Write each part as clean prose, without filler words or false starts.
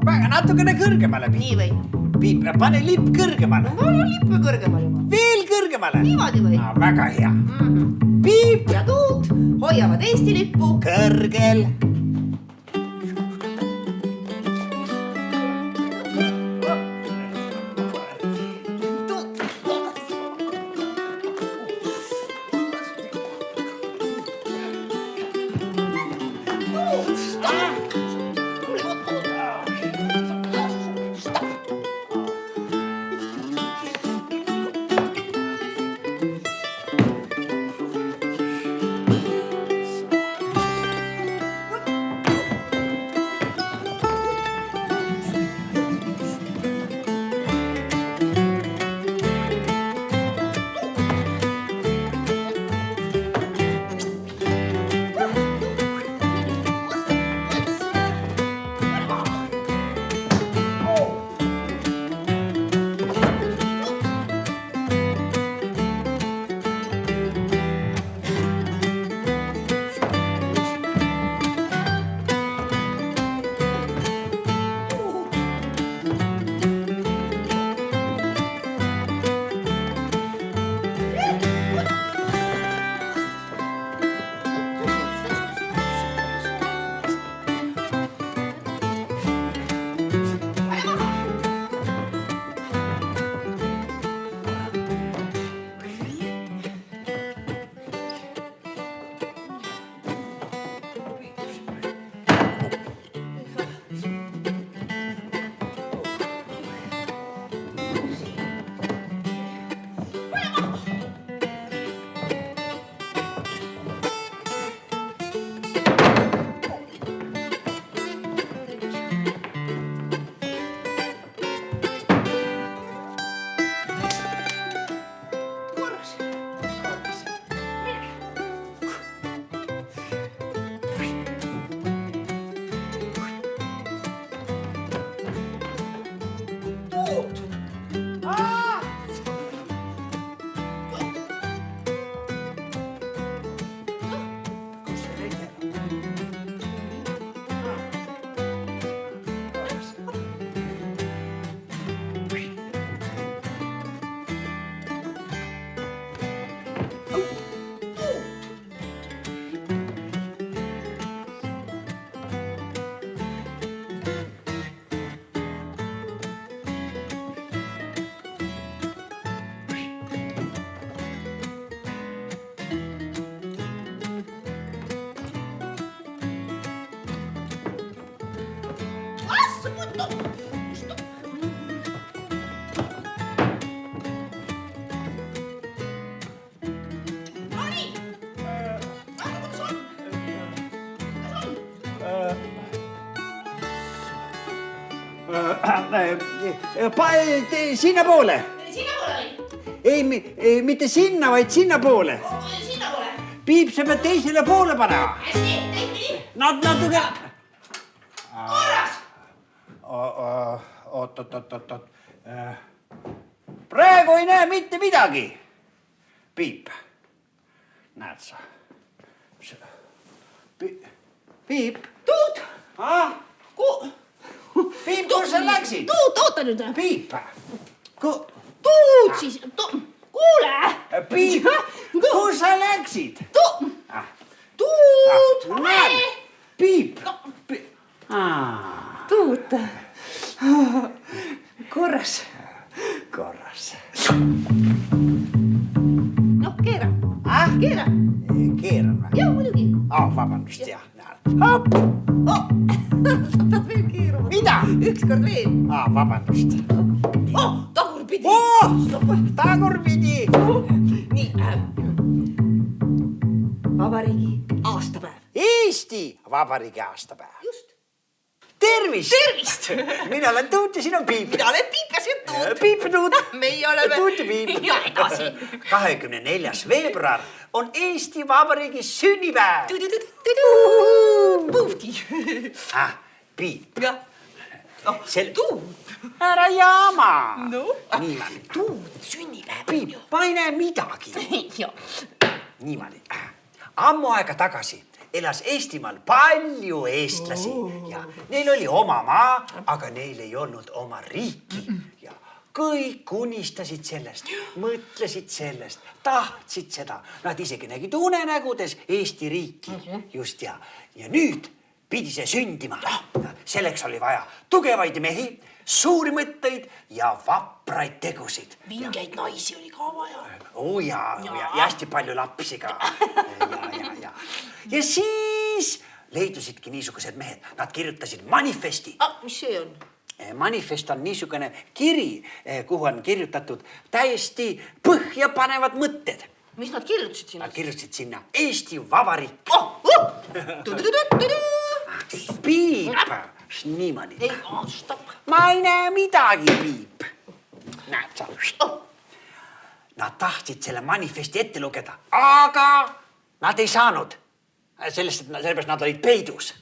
Väga natukene kõrgemale. Nii või? Piip, pane lipp kõrgemale. Mul on lipp kõrgemal juba. Veel kõrgemale. Niimoodi või? Väga hea. Piip. Ja Tuut hoiavad Eesti lippu kõrgel. Sinna poole. Sinna poole või? Ei, mitte sinna, vaid sinna poole. Sinna poole? Piip, sa pead teisele poole panema. Hästi, teistpidi. Natuke. Korras. Oot. Praegu ei näe mitte midagi. Piip. Näed sa. Piip. Tuut. Piip, kus sa läksid? Tuut, oota nüüd. Piip. Tuut siis. Kuule. Piip, kus sa läksid? Tuut. Piip. Tuut. Korras. Noh, keera. Keera. Keeran või? Jah, muidugi. Vabandust, jah. Hopp. Sa pead veel keeruma. Mida? Ükskord veel. Vabandust. Tagurpidi. Tagurpidi. Nii. Vabariigi aastapäev. Eesti Vabariigi aastapäev. Just. Tervist! Mina olen Tuut ja sina Piip. Mina olen Piip ja sina Tuut. Piip ja Tuut. Meie oleme Tuut ja Piip. Ja edasi. 24. veebruar on Eesti Vabariigi sünnipäev. Puhti. Piip. Jah. Tuut. Ära jaama. No. Niimoodi. Tuut, sünnipäev. Piip, ma ei näe midagi. Jah. Niimoodi. Ammu aega tagasi elas Eestimaal palju eestlasi ja neil oli oma maa, aga neil ei olnud oma riiki ja kõik unistasid sellest, mõtlesid sellest, tahtsid seda. Nad isegi nägid unenägudes Eesti riiki just ja nüüd pidi see sündima. Selleks oli vaja tugevaid mehi, suuri mõtteid ja vapraid tegusid. Vingeid naisi oli ka vaja. Ja hästi palju lapsi ka. Ja siis leidusidki niisugused mehed. Nad kirjutasid manifesti. Mis see on? Manifest on niisugune kiri, kuhu on kirjutatud täiesti põhjapanevad mõtted. Mis nad kirjutasid sinna? Nad kirjutasid sinna Eesti Vabariik. Piip, niimoodi. Ei, stopp. Ma ei näe midagi, Piip. Näed sa? Nad tahtsid selle manifesti ette lugeda, aga nad ei saanud. Sellepärast nad olid peidus.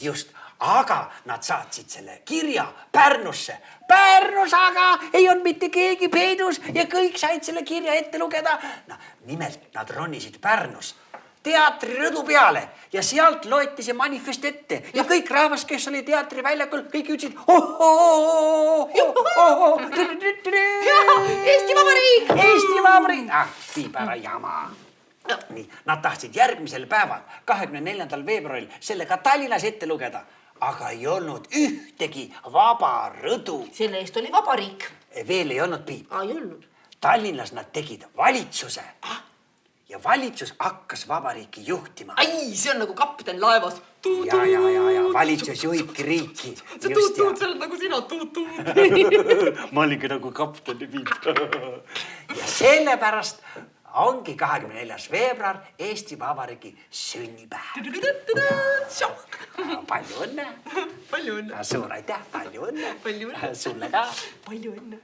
Just, aga nad saatsid selle kirja Pärnusse. Pärnus aga ei olnud mitte keegi peidus ja kõik said selle kirja ette lugeda. Nimelt nad ronisid Pärnus teatrirõdu peale ja sealt loeti see manifest ette ja kõik rahvas, kes oli teatriväljakul, kõik ütlesid Eesti Vabariik! Eesti Vabariik! Piip ära jama. Nii, nad tahtsid järgmisel päeval, 24. veebruaril selle ka Tallinnas ette lugeda, aga ei olnud ühtegi vaba rõdu. Selle eest oli Vabariik. Veel ei olnud, Piip. Ei olnud. Tallinnas nad tegid valitsuse ja valitsus hakkas vabariiki juhtima. See on nagu kapten laevas. Ja valitsus juhibki riiki. See tuut, see on nagu sina tuut. Ma olingi nagu kapten, Piip. Ja sellepärast ongi 24. veebruar Eesti Vabariigi sünnipäev. Palju õnne. Palju õnne. Suur aitäh, palju õnne. Palju õnne. Sulle ka. Palju õnne.